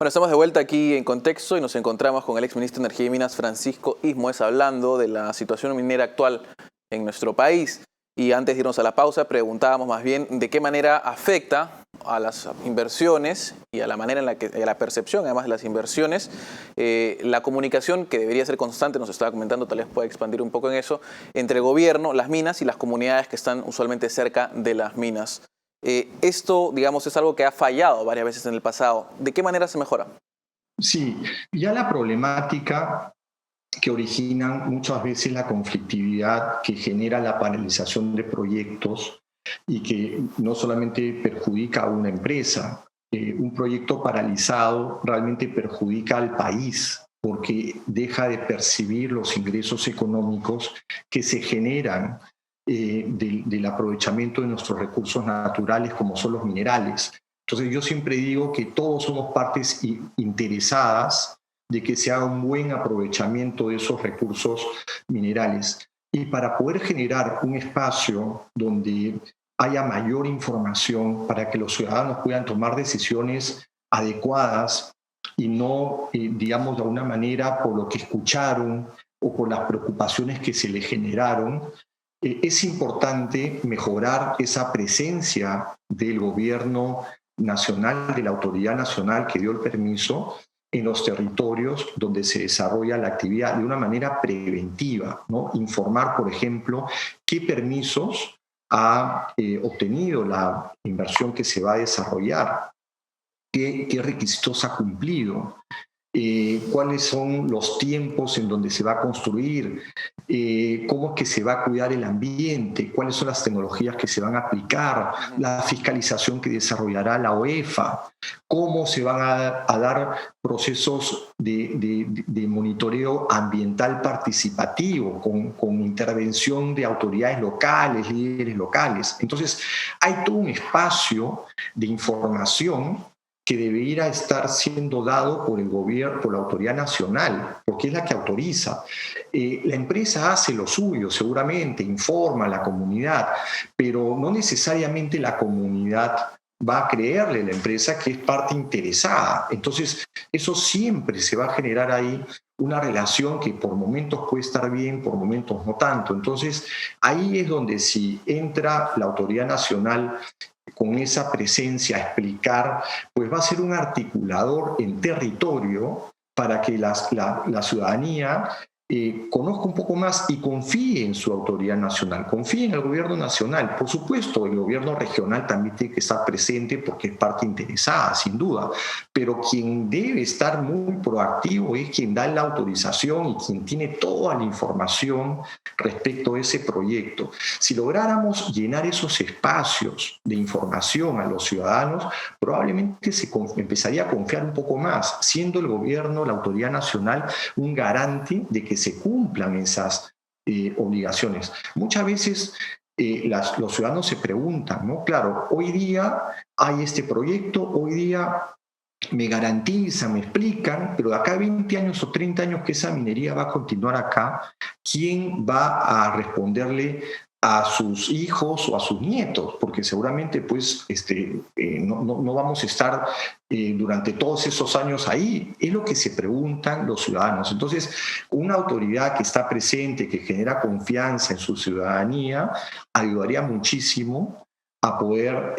Bueno, estamos de vuelta aquí en Contexto y nos encontramos con el exministro de Energía y Minas, Francisco Ismoes, hablando de la situación minera actual en nuestro país. Y antes de irnos a la pausa, preguntábamos más bien de qué manera afecta a las inversiones y a la manera en la que, a la percepción, además de las inversiones, la comunicación que debería ser constante, nos estaba comentando, tal vez pueda expandir un poco en eso, entre el gobierno, las minas y las comunidades que están usualmente cerca de las minas. Esto, digamos, es algo que ha fallado varias veces en el pasado. ¿De qué manera se mejora? Sí, ya la problemática que origina muchas veces la conflictividad que genera la paralización de proyectos y que no solamente perjudica a una empresa, un proyecto paralizado realmente perjudica al país porque deja de percibir los ingresos económicos que se generan del aprovechamiento de nuestros recursos naturales como son los minerales. Entonces yo siempre digo que todos somos partes interesadas de que se haga un buen aprovechamiento de esos recursos minerales. Y para poder generar un espacio donde haya mayor información para que los ciudadanos puedan tomar decisiones adecuadas y no, digamos, de alguna manera por lo que escucharon o por las preocupaciones que se le generaron, es importante mejorar esa presencia del gobierno nacional, de la autoridad nacional que dio el permiso en los territorios donde se desarrolla la actividad de una manera preventiva, ¿no? Informar, por ejemplo, qué permisos ha obtenido la inversión que se va a desarrollar, qué requisitos ha cumplido, cuáles son los tiempos en donde se va a construir, cómo es que se va a cuidar el ambiente, cuáles son las tecnologías que se van a aplicar, la fiscalización que desarrollará la OEFA, cómo se van a dar procesos de monitoreo ambiental participativo con intervención de autoridades locales, líderes locales. Entonces, hay todo un espacio de información que debería estar siendo dado por el gobierno, por la autoridad nacional, porque es la que autoriza. La empresa hace lo suyo, seguramente, informa a la comunidad, pero no necesariamente la comunidad va a creerle a la empresa que es parte interesada. Entonces, eso siempre se va a generar ahí una relación que por momentos puede estar bien, por momentos no tanto. Entonces, ahí es donde si entra la autoridad nacional con esa presencia a explicar, pues va a ser un articulador en territorio para que la ciudadanía conozca un poco más y confíe en su autoridad nacional, confíe en el gobierno nacional. Por supuesto, el gobierno regional también tiene que estar presente porque es parte interesada, sin duda, pero quien debe estar muy proactivo es quien da la autorización y quien tiene toda la información respecto a ese proyecto. Si lográramos llenar esos espacios de información a los ciudadanos, probablemente se empezaría a confiar un poco más, siendo el gobierno, la autoridad nacional, un garante de que se cumplan esas obligaciones. Muchas veces los ciudadanos se preguntan, ¿no? Claro, hoy día hay este proyecto, hoy día me garantizan, me explican, pero de acá a 20 años o 30 años que esa minería va a continuar acá, ¿quién va a responderle a sus hijos o a sus nietos? Porque seguramente pues, no vamos a estar durante todos esos años ahí. Es lo que se preguntan los ciudadanos. Entonces, una autoridad que está presente, que genera confianza en su ciudadanía, ayudaría muchísimo a poder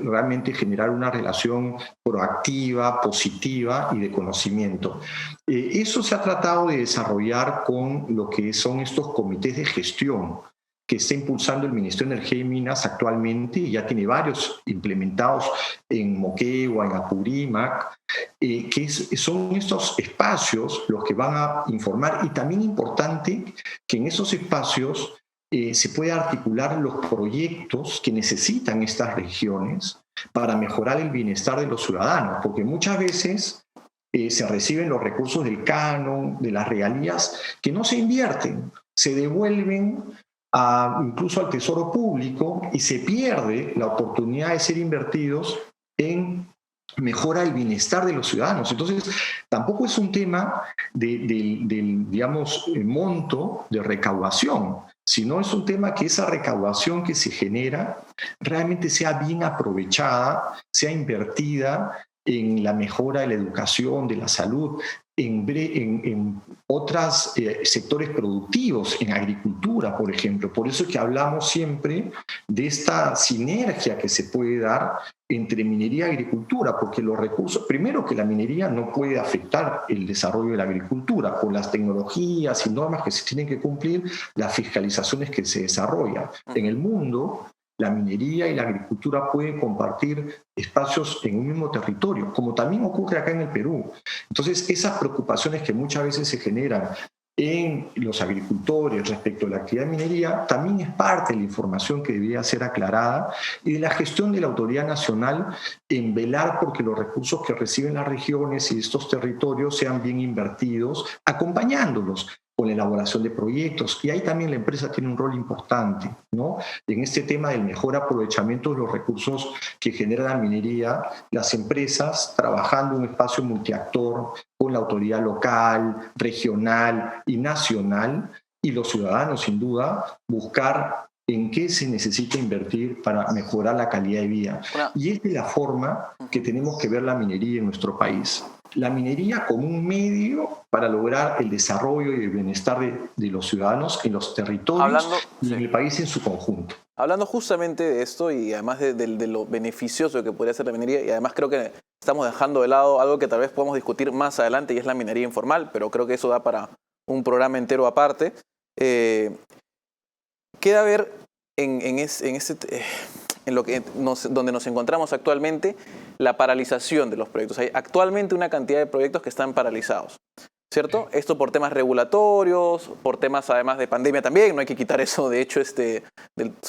realmente generar una relación proactiva, positiva y de conocimiento. Eso se ha tratado de desarrollar con lo que son estos comités de gestión que está impulsando el Ministerio de Energía y Minas actualmente, y ya tiene varios implementados en Moquegua, en Apurímac, son estos espacios los que van a informar, y también importante que en esos espacios se puede articular los proyectos que necesitan estas regiones para mejorar el bienestar de los ciudadanos, porque muchas veces se reciben los recursos del canon, de las regalías, que no se invierten, se devuelven incluso al tesoro público y se pierde la oportunidad de ser invertidos en mejora el bienestar de los ciudadanos. Entonces, tampoco es un tema del digamos, monto de recaudación, sino es un tema que esa recaudación que se genera realmente sea bien aprovechada, sea invertida en la mejora de la educación, de la salud, en otros sectores productivos, en agricultura, por ejemplo. Por eso es que hablamos siempre de esta sinergia que se puede dar entre minería y agricultura, porque los recursos, primero que la minería no puede afectar el desarrollo de la agricultura, por las tecnologías y normas que se tienen que cumplir, las fiscalizaciones que se desarrollan. En el mundo, la minería y la agricultura pueden compartir espacios en un mismo territorio, como también ocurre acá en el Perú. Entonces, esas preocupaciones que muchas veces se generan en los agricultores respecto a la actividad de minería también es parte de la información que debería ser aclarada y de la gestión de la autoridad nacional en velar porque los recursos que reciben las regiones y estos territorios sean bien invertidos, acompañándolos con la elaboración de proyectos. Y ahí también la empresa tiene un rol importante, ¿no? En este tema del mejor aprovechamiento de los recursos que genera la minería, las empresas trabajando en un espacio multiactor con la autoridad local, regional y nacional, y los ciudadanos, sin duda, buscar en qué se necesita invertir para mejorar la calidad de vida. Y esta es la forma que tenemos que ver la minería en nuestro país. La minería como un medio para lograr el desarrollo y el bienestar de los ciudadanos en los territorios y en el país en su conjunto. Hablando justamente de esto y además de lo beneficioso que podría ser la minería, y además creo que estamos dejando de lado algo que tal vez podamos discutir más adelante y es la minería informal, pero creo que eso da para un programa entero aparte. Queda ver en lo que donde nos encontramos actualmente la paralización de los proyectos. Hay actualmente una cantidad de proyectos que están paralizados, ¿cierto? Esto por temas regulatorios, por temas además de pandemia también, no hay que quitar eso de hecho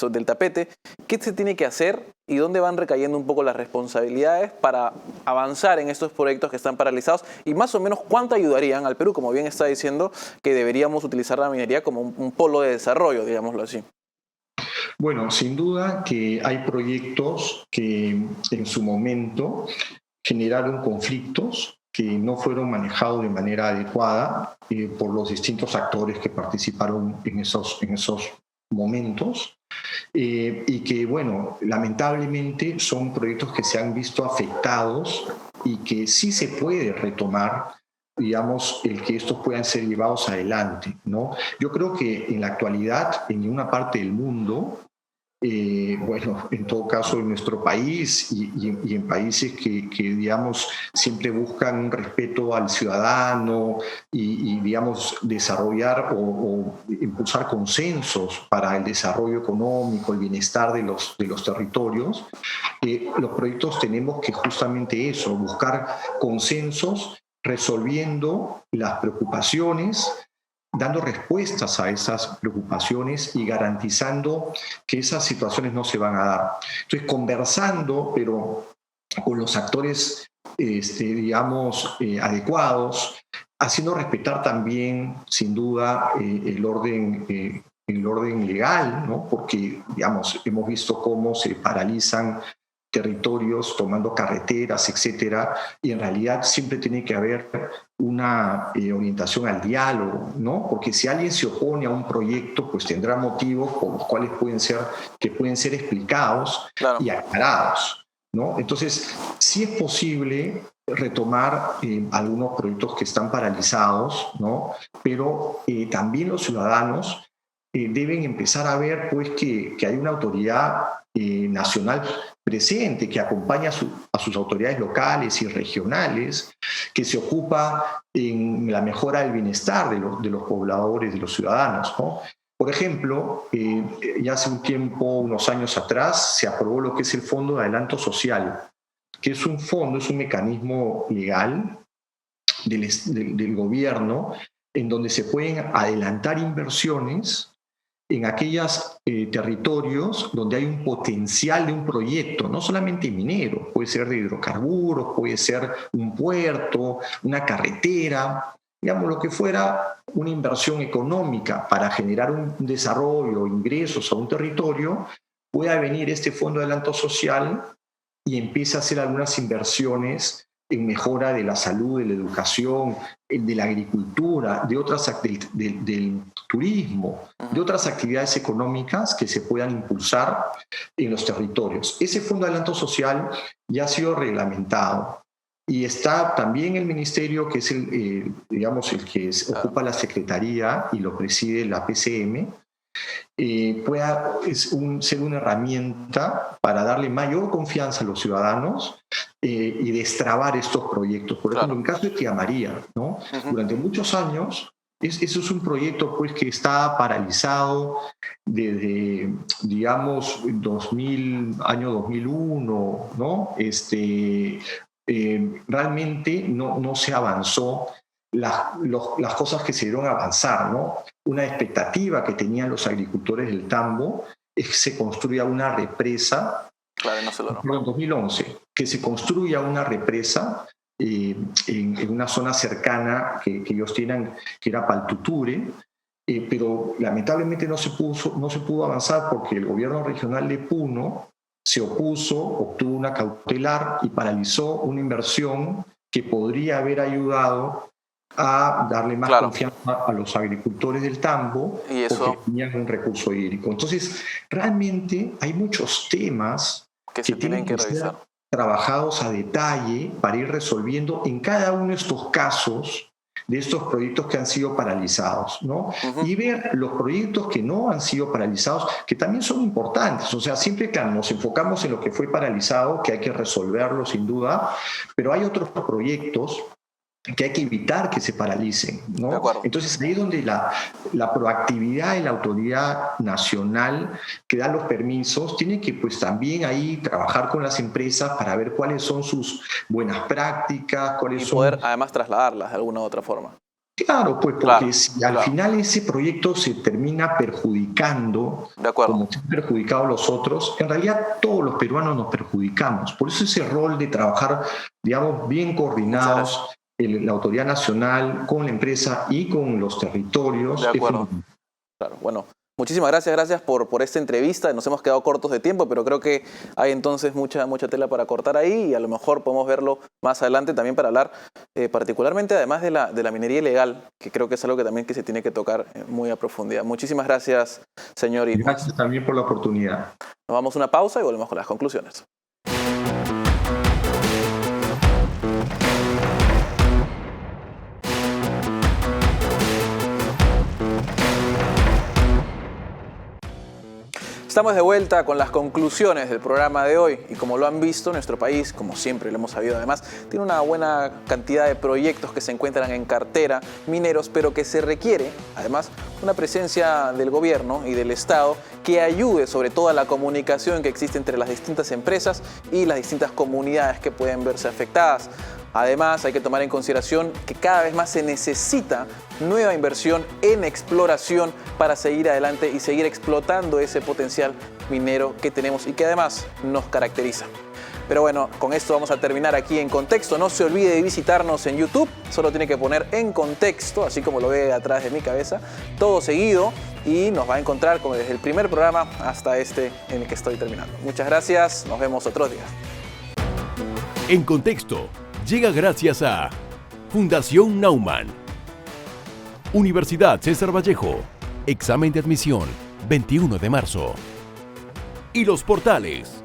del tapete. ¿Qué se tiene que hacer y dónde van recayendo un poco las responsabilidades para avanzar en estos proyectos que están paralizados? Y más o menos, ¿cuánto ayudarían al Perú? Como bien está diciendo, que deberíamos utilizar la minería como un polo de desarrollo, digámoslo así. Bueno, sin duda que hay proyectos que en su momento generaron conflictos que no fueron manejados de manera adecuada por los distintos actores que participaron en esos momentos y que, bueno, lamentablemente son proyectos que se han visto afectados y que sí se puede retomar, digamos, el que estos puedan ser llevados adelante, ¿no? Yo creo que en la actualidad, en una parte del mundo, bueno, en todo caso en nuestro país y en países que, digamos, siempre buscan un respeto al ciudadano y digamos, desarrollar o impulsar consensos para el desarrollo económico, el bienestar de los territorios, los proyectos tenemos que justamente eso, buscar consensos resolviendo las preocupaciones, dando respuestas a esas preocupaciones y garantizando que esas situaciones no se van a dar. Entonces, conversando, pero con los actores, digamos, adecuados, haciendo respetar también, sin duda, el orden legal, ¿no? Porque, digamos, hemos visto cómo se paralizan territorios, tomando carreteras, etcétera, y en realidad siempre tiene que haber una orientación al diálogo, ¿no? Porque si alguien se opone a un proyecto, pues tendrá motivos por los cuales pueden ser explicados y aclarados, ¿no? Entonces, sí es posible retomar algunos proyectos que están paralizados, ¿no? Pero también los ciudadanos deben empezar a ver, pues, que hay una autoridad nacional presente que acompaña a sus autoridades locales y regionales, que se ocupa en la mejora del bienestar de los pobladores, de los ciudadanos, ¿no? Por ejemplo, ya hace un tiempo, unos años atrás, se aprobó lo que es el Fondo de Adelanto Social, que es un fondo, es un mecanismo legal del gobierno en donde se pueden adelantar inversiones en aquellos territorios donde hay un potencial de un proyecto, no solamente minero, puede ser de hidrocarburos, puede ser un puerto, una carretera, digamos lo que fuera, una inversión económica para generar un desarrollo, ingresos a un territorio, pueda venir este Fondo de Adelanto Social y empieza a hacer algunas inversiones en mejora de la salud, de la educación, de la agricultura, del turismo, de otras actividades económicas que se puedan impulsar en los territorios. Ese Fondo de Adelanto Social ya ha sido reglamentado Y está también el ministerio, que es digamos, el que ocupa la secretaría y lo preside la PCM, pueda ser una herramienta para darle mayor confianza a los ciudadanos y destrabar estos proyectos. Por ejemplo, en el caso de Tía María, ¿no? Durante muchos años, eso es un proyecto pues, que está paralizado desde, digamos, año 2001, ¿no? Realmente no se avanzó las cosas que se dieron a avanzar, ¿no? Una expectativa que tenían los agricultores del Tambo es que se construya una represa, en 2011, que se construya una represa en una zona cercana que ellos tienen, que era Paltuture, pero lamentablemente no se pudo avanzar porque el gobierno regional de Puno se opuso, obtuvo una cautelar y paralizó una inversión que podría haber ayudado a darle más confianza a los agricultores del Tambo, ¿Y eso? Porque tenían un recurso hídrico. Entonces, realmente hay muchos temas que se tienen que revisar, trabajados a detalle para ir resolviendo en cada uno de estos casos de estos proyectos que han sido paralizados, ¿no? Y ver los proyectos que no han sido paralizados, que también son importantes. O sea, siempre, claro, nos enfocamos en lo que fue paralizado, que hay que resolverlo sin duda, pero hay otros proyectos que hay que evitar que se paralicen, ¿no? Entonces ahí es donde la proactividad de la autoridad nacional que da los permisos tiene que pues también ahí trabajar con las empresas para ver cuáles son sus buenas prácticas, y poder además trasladarlas de alguna u otra forma. Claro, pues porque si al final ese proyecto se termina perjudicando, como se han perjudicado los otros, en realidad todos los peruanos nos perjudicamos. Por eso ese rol de trabajar, digamos, bien coordinados, la autoridad nacional con la empresa y con los territorios. De acuerdo. Claro, bueno, muchísimas gracias por esta entrevista. Nos hemos quedado cortos de tiempo, pero creo que hay entonces mucha tela para cortar ahí y a lo mejor podemos verlo más adelante también para hablar particularmente además de la minería ilegal, que creo que es algo que también que se tiene que tocar muy a profundidad. Muchísimas gracias, señor Ismues. Gracias también por la oportunidad. Nos vamos a una pausa y volvemos con las conclusiones. Estamos de vuelta con las conclusiones del programa de hoy y como lo han visto, nuestro país, como siempre lo hemos sabido además, tiene una buena cantidad de proyectos que se encuentran en cartera, mineros, pero que se requiere además una presencia del gobierno y del Estado que ayude sobre todo a la comunicación que existe entre las distintas empresas y las distintas comunidades que pueden verse afectadas. Además, hay que tomar en consideración que cada vez más se necesita nueva inversión en exploración para seguir adelante y seguir explotando ese potencial minero que tenemos y que además nos caracteriza. Pero bueno, con esto vamos a terminar aquí en Contexto. No se olvide de visitarnos en YouTube. Solo tiene que poner En Contexto, así como lo ve atrás de mi cabeza, todo seguido y nos va a encontrar como desde el primer programa hasta este en el que estoy terminando. Muchas gracias. Nos vemos otros días. En Contexto llega gracias a Fundación Naumann, Universidad César Vallejo, examen de admisión 21 de marzo y Los Portales.